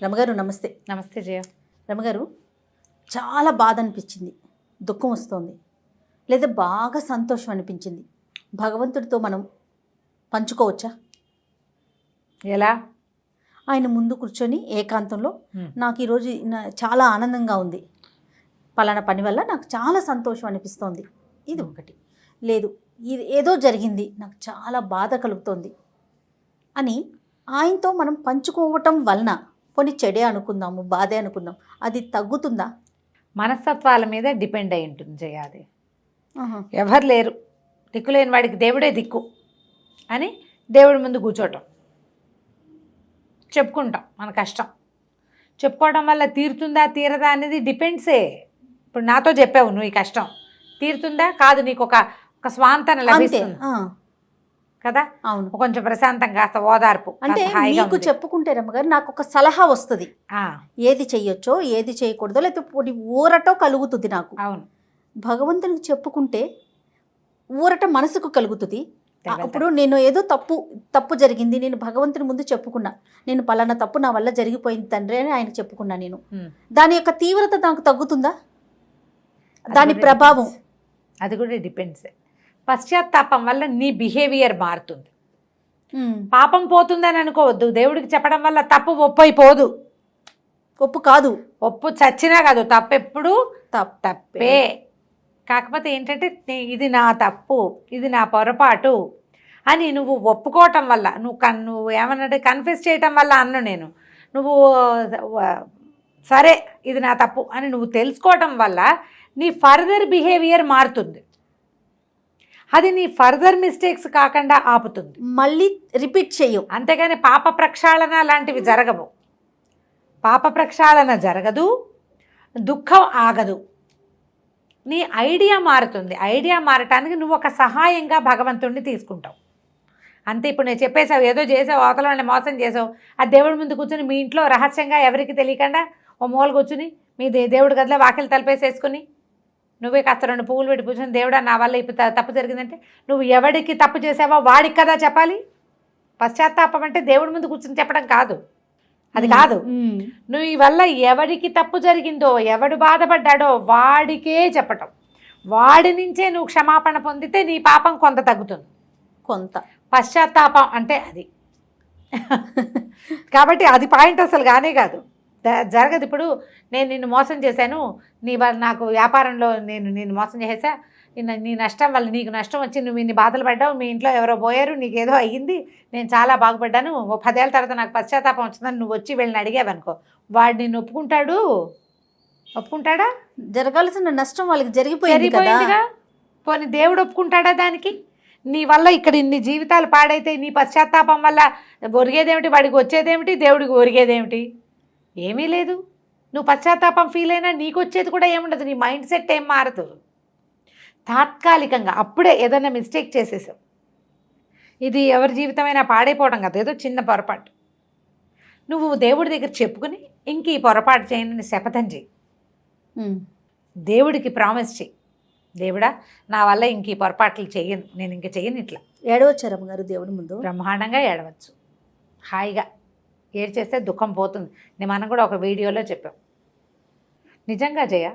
రమగారు నమస్తే. నమస్తే జయ. రమగారు, చాలా బాధ అనిపించింది, దుఃఖం వస్తుంది, లేదా బాగా సంతోషం అనిపించింది. భగవంతుడితో మనం పంచుకోవచ్చా? ఎలా? ఆయన ముందు కూర్చొని ఏకాంతంలో నాకు ఈరోజు చాలా ఆనందంగా ఉంది, పలానా పని వల్ల నాకు చాలా సంతోషం అనిపిస్తోంది, ఇది ఒకటి. లేదు, ఇది ఏదో జరిగింది నాకు చాలా బాధ కలుగుతోంది అని ఆయనతో మనం పంచుకోవటం వలన, కొన్ని చెడే అనుకుందాము, బాధే అనుకుందాం, అది తగ్గుతుందా? మనస్తత్వాల మీద డిపెండ్ అయి ఉంటుంది జయ. అది ఎవరు లేరు, దిక్కులేని వాడికి దేవుడే దిక్కు అని దేవుడి ముందు కూర్చోవటం, చెప్పుకుంటాం మన కష్టం. చెప్పుకోవడం వల్ల తీరుతుందా తీరదా అనేది డిపెండ్సే. ఇప్పుడు నాతో చెప్పావు, నువ్వు ఈ కష్టం తీరుతుందా కాదు, నీకు ఒక స్వాంతన లభిస్తుంది కదా. అవును, కొంచెం ప్రశాంతంగా, కాస్త ఓదార్పు. అంటే మీకు చెప్పుకుంటే రమ్మగారు నాకు ఒక సలహా వస్తుంది, ఏది చెయ్యొచ్చో ఏది చేయకూడదో, లేకపోతే ఊరటో కలుగుతుంది నాకు. అవును, భగవంతునికి చెప్పుకుంటే ఊరట మనసుకు కలుగుతుంది. అప్పుడు నేను ఏదో తప్పు జరిగింది, నేను భగవంతుని ముందు చెప్పుకున్నా, నేను పలానా తప్పు నా వల్ల జరిగిపోయింది తండ్రి అని ఆయన చెప్పుకున్నా, నేను దాని యొక్క తీవ్రత నాకు తగ్గుతుందా, దాని ప్రభావం? అది కూడా డిపెండ్స్. పశ్చాత్తాపం వల్ల నీ బిహేవియర్ మారుతుంది, పాపం పోతుందని అనుకోవద్దు. దేవుడికి చెప్పడం వల్ల తప్పు ఒప్పు అయిపోదు, ఒప్పు కాదు, ఒప్పు చచ్చినా కాదు, తప్పెప్పుడు తప్పే. కాకపోతే ఏంటంటే ఇది నా తప్పు, ఇది నా పొరపాటు అని నువ్వు ఒప్పుకోవటం వల్ల, నువ్వు ఏమన్నట్టు కన్ఫెస్ చేయటం వల్ల నేను నువ్వు సరే ఇది నా తప్పు అని నువ్వు తెలుసుకోవటం వల్ల నీ ఫర్దర్ బిహేవియర్ మారుతుంది. అది నీ ఫర్దర్ మిస్టేక్స్ కాకుండా ఆపుతుంది, మళ్ళీ రిపీట్ చెయ్యు. అంతేగాని పాప ప్రక్షాళన లాంటివి జరగవు. పాప ప్రక్షాళన జరగదు, దుఃఖం ఆగదు, నీ ఐడియా మారుతుంది. ఐడియా మారటానికి నువ్వు ఒక సహాయంగా భగవంతుడిని తీసుకుంటావు అంతే. ఇప్పుడు నేను చెప్పేసావు, ఏదో చేసావు, అవతల వాళ్ళని మోసం చేసావు, ఆ దేవుడి ముందు కూర్చొని మీ ఇంట్లో రహస్యంగా ఎవరికి తెలియకుండా ఓ మూల కూర్చుని మీ దేవుడి గదిలో వాకిలి తలపేసేసుకుని నువ్వే కాస్త 2 పువ్వులు పెట్టి కూర్చొని, దేవుడా నా వల్ల ఇప్పుడు తప్పు జరిగిందంటే నువ్వు ఎవడికి తప్పు చేసావో వాడికి కదా చెప్పాలి. పశ్చాత్తాపం అంటే దేవుడి ముందు కూర్చొని చెప్పడం కాదు, అది కాదు. నువ్వు ఈ వల్ల ఎవడికి తప్పు జరిగిందో, ఎవడు బాధపడ్డాడో వాడికే చెప్పటం, వాడి నుంచే నువ్వు క్షమాపణ పొందితే నీ పాపం కొంత తగ్గుతుంది. కొంత పశ్చాత్తాపం అంటే అది. కాబట్టి అది పాయింట్ అసలు కానే కాదు, జరగదు. ఇప్పుడు నేను నిన్ను మోసం చేశాను, నీ వల్ల నాకు వ్యాపారంలో నేను మోసం చేసా, నీ నష్టం వల్ల నీకు నష్టం వచ్చి నువ్వు ఇన్ని బాధలు పడ్డావు, మీ ఇంట్లో ఎవరో పోయారు, నీకేదో అయ్యింది, నేను చాలా బాగుపడ్డాను, 10 ఏళ్ళ తర్వాత నాకు పశ్చాత్తాపం వచ్చిందని నువ్వు వచ్చి వీళ్ళని అడిగావనుకో, వాడు నిన్ను ఒప్పుకుంటాడా? జరగాల్సిన నష్టం వాళ్ళకి జరిగిపోయింది కదా. పోనీ దేవుడు ఒప్పుకుంటాడా దానికి? నీ వల్ల ఇక్కడ ఇన్ని జీవితాలు పాడైతే నీ పశ్చాత్తాపం వల్ల ఒరిగేదేమిటి, వాడికి వచ్చేదేమిటి, దేవుడికి ఒరిగేదేమిటి? ఏమీ లేదు. నువ్వు పశ్చాత్తాపం ఫీల్ అయినా నీకు వచ్చేది కూడా ఏముండదు, నీ మైండ్ సెట్ ఏం మారదు. తాత్కాలికంగా అప్పుడే ఏదైనా మిస్టేక్ చేసేసావు, ఇది ఎవరి జీవితమైనా పాడైపోవడం కదా, ఏదో చిన్న పొరపాటు, నువ్వు దేవుడి దగ్గర చెప్పుకుని ఇంక ఈ పొరపాటు చేయనని శపథం చేయి, దేవుడికి ప్రామిస్ చేయి, దేవుడా నా వల్ల ఇంక ఈ పొరపాట్లు చెయ్యను, నేను ఇంక చెయ్యను. ఇట్లా ఏడవచ్చు రమ్మగారు దేవుడి ముందు, బ్రహ్మాండంగా ఏడవచ్చు, హాయిగా ఏడ్చేస్తే దుఃఖం పోతుంది. మనం కూడా ఒక వీడియోలో చెప్పాం. నిజంగా జయ,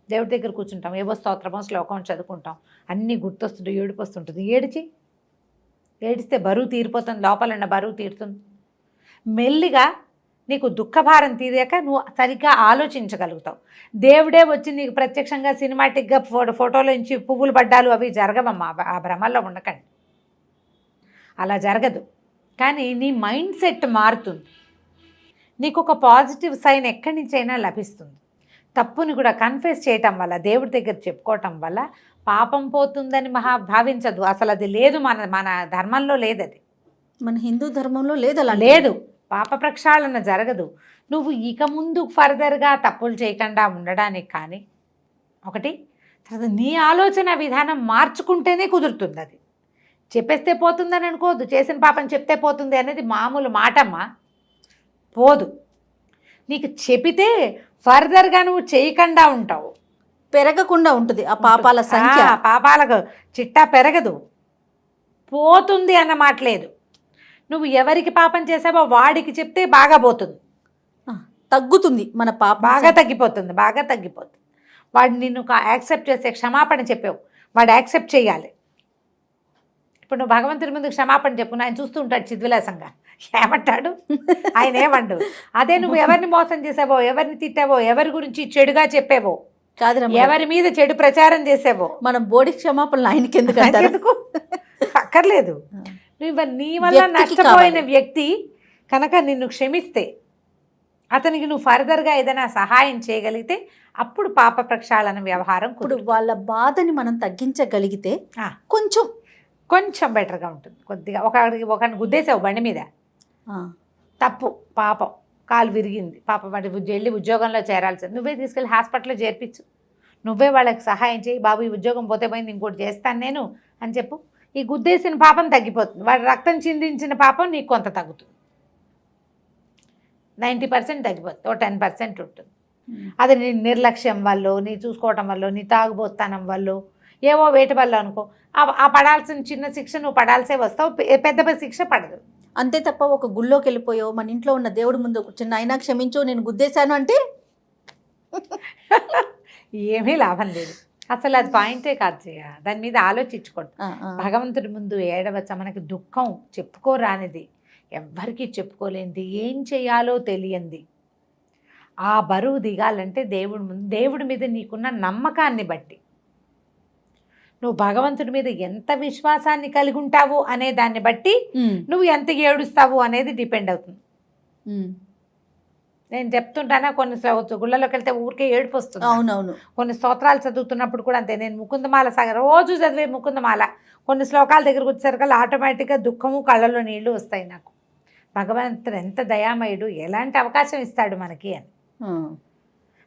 దేవుడి దగ్గర కూర్చుంటాం, ఏవో స్తోత్రమో శ్లోకం చదువుకుంటాం, అన్నీ గుర్తొస్తుంటే ఏడుపు వస్తుంటుంది, ఏడిస్తే బరువు తీరిపోతుంది, లోపల ఉన్న బరువు తీరుతుంది. మెల్లిగా నీకు దుఃఖభారం తీరాక నువ్వు సరిగ్గా ఆలోచించగలుగుతావు. దేవుడే వచ్చి నీకు ప్రత్యక్షంగా సినిమాటిక్గా ఫోటోలో నుంచి పువ్వులు పడ్డాలు అవి జరగవమ్మా, ఆ భ్రమల్లో ఉండకండి, అలా జరగదు. కానీ నీ మైండ్ సెట్ మారుతుంది, నీకు ఒక పాజిటివ్ సైన్ ఎక్కడి నుంచైనా లభిస్తుంది. తప్పుని కూడా కన్ఫెస్ చేయటం వల్ల, దేవుడి దగ్గర చెప్పుకోవటం వల్ల పాపం పోతుందని భావించదు. అసలు అది లేదు, మన ధర్మంలో లేదు, అది మన హిందూ ధర్మంలో లేదు, అలా లేదు. పాప ప్రక్షాళన జరగదు. నువ్వు ఇక ముందు ఫర్దర్గా తప్పులు చేయకుండా ఉండడానికి కానీ ఒకటి, తర్వాత నీ ఆలోచన విధానం మార్చుకుంటేనే కుదురుతుంది. అది చెప్పేస్తే పోతుందని అనుకోవద్దు, చేసిన పాపం చెప్తే పోతుంది అనేది మామూలు మాటమ్మా, పోదు. నీకు చెబితే ఫర్దర్గా నువ్వు చేయకుండా ఉంటావు, పెరగకుండా ఉంటుంది ఆ పాపాల సంఖ్య, పాపాలకు చిట్టా పెరగదు, పోతుంది అన్నమాట లేదు. నువ్వు ఎవరికి పాపం చేసావో వాడికి చెప్తే బాగా పోతుంది, తగ్గుతుంది మన పాప బాగా తగ్గిపోతుంది. వాడు నిన్ను యాక్సెప్ట్ చేసే క్షమాపణ చెప్పావు, వాడు యాక్సెప్ట్ చేయాలి. ఇప్పుడు నువ్వు భగవంతుడి ముందు క్షమాపణ చెప్పు, ఆయన చూస్తూ ఉంటాడు చిద్విలాసంగా, ఏమంటాడు? ఆయన ఏమండు? అదే నువ్వు ఎవరిని మోసం చేసావో, ఎవరిని తిట్టావో, ఎవరి గురించి చెడుగా చెప్పావో, కాదు ఎవరి మీద చెడు ప్రచారం చేసావో, మనం బోడి క్షమాపణలు ఆయనకి ఎందుకు అక్కర్లేదు. నువ్వు నీ వల్ల నష్టపోయిన వ్యక్తి కనుక నిన్ను క్షమిస్తే, అతనికి నువ్వు ఫర్దర్గా ఏదైనా సహాయం చేయగలిగితే అప్పుడు పాప ప్రక్షాళన వ్యవహారం. ఇప్పుడు వాళ్ళ బాధని మనం తగ్గించగలిగితే కొంచెం బెటర్గా ఉంటుంది. కొద్దిగా ఒకరిని గుద్దేసావు బండి మీద, తప్పు, పాపం, కాలు విరిగింది, పాప వాడి వెళ్ళి ఉద్యోగంలో చేరాల్సింది, నువ్వే తీసుకెళ్ళి హాస్పిటల్లో చేర్పించు, నువ్వే వాళ్ళకి సహాయం చేయి, బాబు ఈ ఉద్యోగం పోతే పోయింది, ఇంకోటి చేస్తాను నేను అని చెప్పు. ఈ గుద్దేసిన పాపం తగ్గిపోతుంది, వాడి రక్తం చిందించిన పాపం నీకు కొంత తగ్గుతుంది. 90% తగ్గిపోతుంది, ఓ 10% ఉంటుంది. అది నీ నిర్లక్ష్యం వల్ల, నీ చూసుకోవటం వల్ల, నీ తాగుబోత్తనం వల్ల, ఏవో వేటి వల్ల అనుకో, ఆ పడాల్సిన చిన్న శిక్ష నువ్వు పడాల్సే వస్తావు, పెద్ద శిక్ష పడదు. అంతే తప్ప ఒక గుళ్ళోకి వెళ్ళిపోయో మన ఇంట్లో ఉన్న దేవుడి ముందు చిన్న అయినా క్షమించు నేను గుద్దేశాను అంటే ఏమీ లాభం లేదు. అసలు అది పాయింటే కాదు చేయ, దాని మీద ఆలోచించుకోండి. భగవంతుడి ముందు ఏడవచ్చ, మనకి దుఃఖం చెప్పుకోరానిది, ఎవ్వరికీ చెప్పుకోలేనిది, ఏం చేయాలో తెలియంది. ఆ బరువు దిగాలంటే దేవుడి మీద నీకున్న నమ్మకాన్ని బట్టి, నువ్వు భగవంతుడి మీద ఎంత విశ్వాసాన్ని కలిగి ఉంటావు అనే దాన్ని బట్టి నువ్వు ఎంత ఏడుస్తావు అనేది డిపెండ్ అవుతుంది. నేను చెప్తుంటానా, కొన్ని గుళ్ళలోకి వెళ్తే ఊరికే ఏడుపు వస్తుంది. అవునవును. కొన్ని స్తోత్రాలు చదువుతున్నప్పుడు కూడా అంతే. నేను ముకుందమాల రోజు చదివే ముకుందమాల కొన్ని శ్లోకాల దగ్గరకు వచ్చేసరికి ఆటోమేటిక్గా దుఃఖము, కళ్ళలో నీళ్లు వస్తాయి నాకు. భగవంతుడు ఎంత దయామయుడు, ఎలాంటి అవకాశం ఇస్తాడు మనకి అని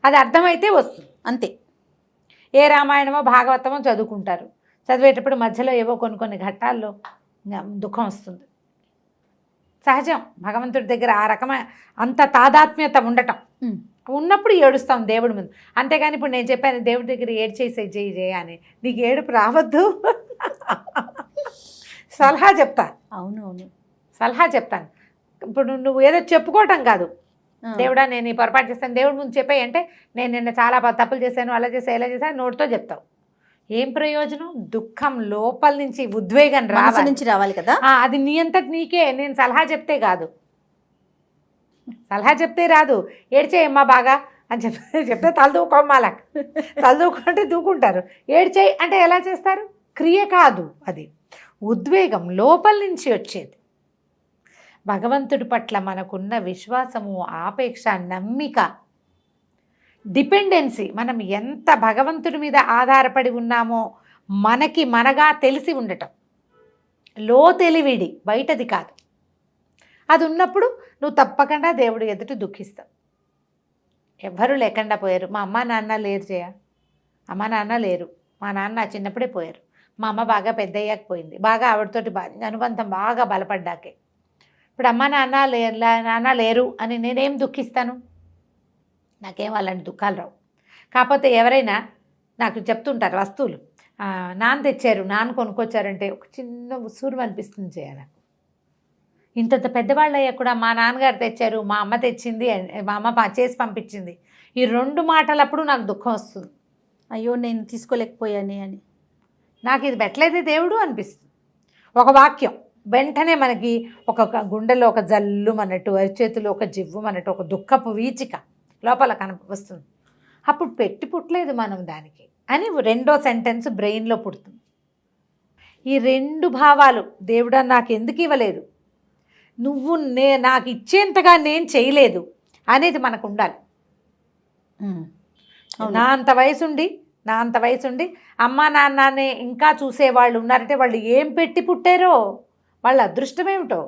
అది అర్థమైతే వస్తుంది అంతే. ఏ రామాయణమో భాగవతమో చదువుకుంటారు, చదివేటప్పుడు మధ్యలో ఏవో కొన్ని ఘట్టాల్లో దుఃఖం వస్తుంది. సహజం, భగవంతుడి దగ్గర ఆ రకమైన అంత తాదాత్మ్యత ఉండటం ఉన్నప్పుడు ఏడుస్తాం దేవుడి ముందు. అంతేగాని ఇప్పుడు నేను చెప్పాను దేవుడి దగ్గర ఏడ్చేసే చేయి అని, నీకు ఏడుపు రావద్దు. సలహా చెప్తాను. అవునవును, సలహా చెప్తాను. ఇప్పుడు నువ్వు ఏదో చెప్పుకోవటం కాదు, దేవుడా నేను ఈ పొరపాటు చేస్తాను దేవుడి ముందు చెప్పాయి అంటే, నేను నిన్న చాలా తప్పులు చేశాను, అలా చేశాను, ఇలా చేశాను నోటితో చెప్తావు. ఏం ప్రయోజనం? దుఃఖం లోపల నుంచి, ఉద్వేగం రావాలి కదా. అది నీ అంతటి నీకే. నేను సలహా చెప్తే కాదు, సలహా చెప్తే రాదు. ఏడ్చేయమ్మా బాగా అని చెప్తే తలదూకోమాల, తలదూకుంటే దూకుంటారు. ఏడ్చేయి అంటే ఎలా చేస్తారు? క్రియ కాదు, అది ఉద్వేగం లోపల నుంచి వచ్చేది. భగవంతుడి పట్ల మనకున్న విశ్వాసము, ఆపేక్ష, నమ్మిక, డిపెండెన్సీ, మనం ఎంత భగవంతుడి మీద ఆధారపడి ఉన్నామో మనగా తెలిసి ఉండటం, లో తెలివిడి, బయటది కాదు. అది ఉన్నప్పుడు నువ్వు తప్పకుండా దేవుడి ఎదుటి దుఃఖిస్తావు. ఎవ్వరూ లేకుండా పోయారు. మా అమ్మ నాన్న లేరు చేయ, అమ్మ నాన్న లేరు. మా నాన్న చిన్నప్పుడే పోయారు. మా అమ్మ బాగా పెద్ద అయ్యాక పోయింది, బాగా ఆవిడతోటి అనుబంధం బాగా బలపడ్డాకే. ఇప్పుడు అమ్మ నాన్న లేరు అని నేనేం దుఃఖిస్తాను? నాకేం అలాంటి దుఃఖాలు రావు. కాకపోతే ఎవరైనా నాకు చెప్తుంటారు వస్తువులు, నాన్న తెచ్చారు, నాన్న కొనుక్కొచ్చారంటే ఒక చిన్న ఉసూరు అనిపిస్తుంది చేయాలి. ఇంతంత పెద్దవాళ్ళు అయ్యా కూడా మా నాన్నగారు తెచ్చారు, మా అమ్మ తెచ్చింది, మా అమ్మ చేసి పంపించింది, ఈ 2 మాటలప్పుడు నాకు దుఃఖం వస్తుంది. అయ్యో నేను తీసుకోలేకపోయాను అని, నాకు ఇది పెట్టలేదే దేవుడు అనిపిస్తుంది. ఒక వాక్యం వెంటనే మనకి ఒక గుండెలో ఒక జల్లు అన్నట్టు, చేతిలో ఒక జివ్వు అన్నట్టు, ఒక దుఃఖపు వీచిక లోపల వస్తుంది. అప్పుడు పుట్టలేదు మనం దానికి అని 2వ సెంటెన్స్ బ్రెయిన్లో పుడుతుంది. ఈ 2 భావాలు, దేవుడా నాకు ఎందుకు ఇవ్వలేదు, నువ్వు నాకు ఇచ్చేంతగా నేను చేయలేదు అనేది మనకు ఉండాలి. నా అంత వయసుండి అమ్మా నాన్ననే ఇంకా చూసేవాళ్ళు ఉన్నారంటే వాళ్ళు ఏం పెట్టి పుట్టారో, వాళ్ళ అదృష్టమేమిటో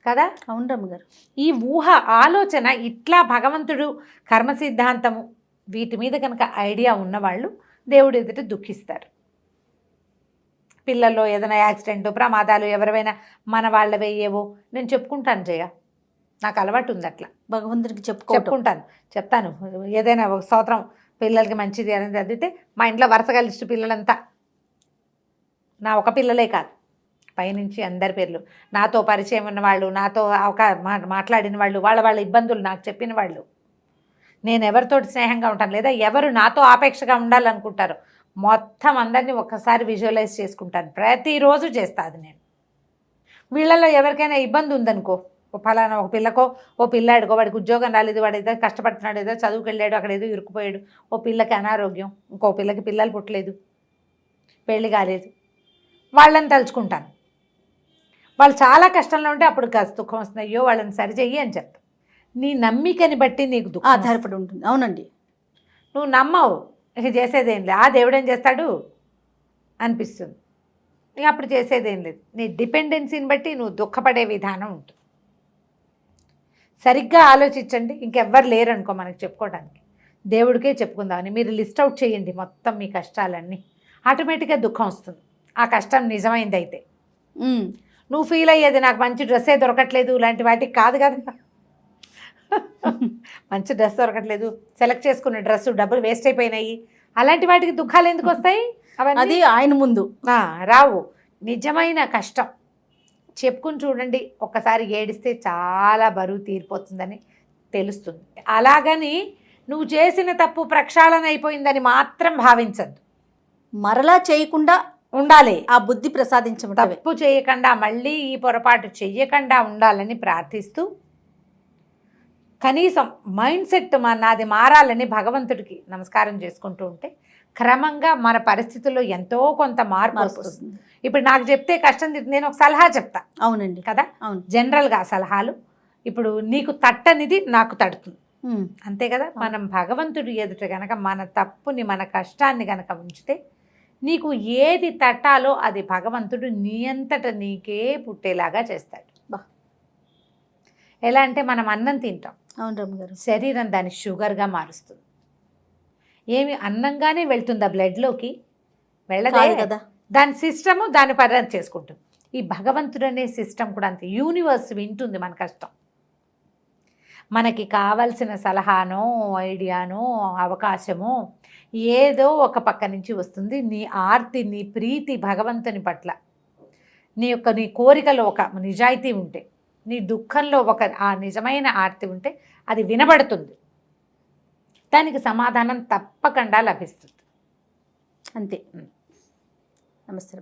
కదా. అవును రమ్మగారు. ఈ ఊహ, ఆలోచన, ఇట్లా భగవంతుడు, కర్మ సిద్ధాంతము, వీటి మీద కనుక ఐడియా ఉన్నవాళ్ళు దేవుడి ఎదుట దుఃఖిస్తారు. పిల్లల్లో ఏదైనా యాక్సిడెంట్, ప్రమాదాలు, ఎవరైనా మన వాళ్ళవే ఏవో నేను చెప్పుకుంటాను జయ, నాకు అలవాటు ఉంది అట్లా. భగవంతుడికి చెప్తాను. ఏదైనా ఒక స్తోత్రం పిల్లలకి మంచిది అని చదివితే మా ఇంట్లో వరుసగా లిస్టు పిల్లలంతా, నా ఒక పిల్లలే కాదు పైనుంచి అందరి పేర్లు, నాతో పరిచయం ఉన్న వాళ్ళు, నాతో మాట్లాడిన వాళ్ళు, వాళ్ళ ఇబ్బందులు నాకు చెప్పిన వాళ్ళు, నేను ఎవరితోటి స్నేహంగా ఉంటాను లేదా ఎవరు నాతో ఆపేక్షగా ఉండాలనుకుంటారో మొత్తం అందరినీ ఒక్కసారి విజువలైజ్ చేసుకుంటాను. ప్రతిరోజు చేస్తా అది నేను. వీళ్ళలో ఎవరికైనా ఇబ్బంది ఉందనుకో, ఫలానా ఒక పిల్లకో ఓ పిల్లాడికో వాడికి ఉద్యోగం రాలేదు, వాడు ఏదో కష్టపడుతున్నాడు, ఏదో చదువుకు వెళ్ళాడు, అక్కడ ఏదో ఇరుక్కుపోయాడు, ఓ పిల్లకి అనారోగ్యం, ఇంకో పిల్లకి పిల్లలు పుట్టలేదు, పెళ్లి కాలేదు, వాళ్ళని తలుచుకుంటాను. వాళ్ళు చాలా కష్టంలో ఉంటే అప్పుడు కాస్త దుఃఖం వస్తుంది, అయ్యో వాళ్ళని సరిచెయ్యి అని చెప్తాను. నీ నమ్మికని బట్టి నీకు దుఃఖం ఆధారపడి ఉంటుంది. అవునండి, నువ్వు నమ్మవు, ఇక చేసేదేం లేదు, ఆ దేవుడేం చేస్తాడు అనిపిస్తుంది, ఇక అప్పుడు చేసేదేం లేదు. నీ డిపెండెన్సీని బట్టి నువ్వు దుఃఖపడే విధానం ఉంటుంది. సరిగ్గా ఆలోచించండి. ఇంకెవ్వరు లేరనుకో మనకు చెప్పుకోవడానికి, దేవుడికే చెప్పుకుందామని మీరు లిస్ట్ అవుట్ చేయండి మొత్తం మీ కష్టాలన్నీ. ఆటోమేటిక్గా దుఃఖం వస్తుంది. ఆ కష్టం నిజమైంది అయితే నువ్వు ఫీల్ అయ్యేది నాకు మంచి డ్రెస్సే దొరకట్లేదు ఇలాంటి వాటికి కాదు కదా. మంచి డ్రెస్ దొరకట్లేదు, సెలెక్ట్ చేసుకున్న డ్రెస్ డబ్బులు వేస్ట్ అయిపోయినాయి, అలాంటి వాటికి దుఃఖాలు ఎందుకు వస్తాయి? అది ఆయన ముందు రావు. నిజమైన కష్టం చెప్పుకుని చూడండి, ఒక్కసారి ఏడిస్తే చాలా బరువు తీరిపోతుందని తెలుస్తుంది. అలాగని నువ్వు చేసిన తప్పు ప్రక్షాళన అయిపోయిందని మాత్రం భావించద్దు. మరలా చేయకుండా ఉండాలి, ఆ బుద్ధి ప్రసాదించబడి తప్పు చేయకుండా మళ్ళీ ఈ పొరపాటు చెయ్యకుండా ఉండాలని ప్రార్థిస్తూ, కనీసం మైండ్ సెట్ నాది మారాలని భగవంతుడికి నమస్కారం చేసుకుంటూ ఉంటే క్రమంగా మన పరిస్థితుల్లో ఎంతో కొంత మార్పు వస్తుంది. ఇప్పుడు నాకు చెప్తే కష్టం, నేను ఒక సలహా చెప్తా. అవునండి కదా, అవును. జనరల్గా సలహాలు ఇప్పుడు నీకు తట్టనిది నాకు తడుతుంది, అంతే కదా. మనం భగవంతుడి ఎదుట గనక మన తప్పుని మన కష్టాన్ని గనక ఉంచితే నీకు ఏది తట్టాలో అది భగవంతుడు నీ అంతట నీకే పుట్టేలాగా చేస్తాడు. ఎలా అంటే మనం అన్నం తింటాం, అవును రమ్మ గారు, శరీరం దాన్ని షుగర్గా మారుస్తుంది. ఏమి అన్నంగానే వెళ్తుందా బ్లడ్లోకి? వెళ్ళదే కదా. దాని సిస్టము దాని పని చేసుకుంటుంది. ఈ భగవంతుడు అనే సిస్టమ్ కూడా అంతే. యూనివర్స్ వింటుంది మన కష్టం. మనకి కావలసిన సలహానో ఐడియానో అవకాశమో ఏదో ఒక పక్క నుంచి వస్తుంది. నీ ఆర్తి, నీ ప్రీతి భగవంతుని పట్ల, నీ కోరికలో ఒక నిజాయితీ ఉంటే, నీ దుఃఖంలో ఒక ఆ నిజమైన ఆర్తి ఉంటే అది వినబడుతుంది, దానికి సమాధానం తప్పకుండా లభిస్తుంది. అంతే. నమస్తే.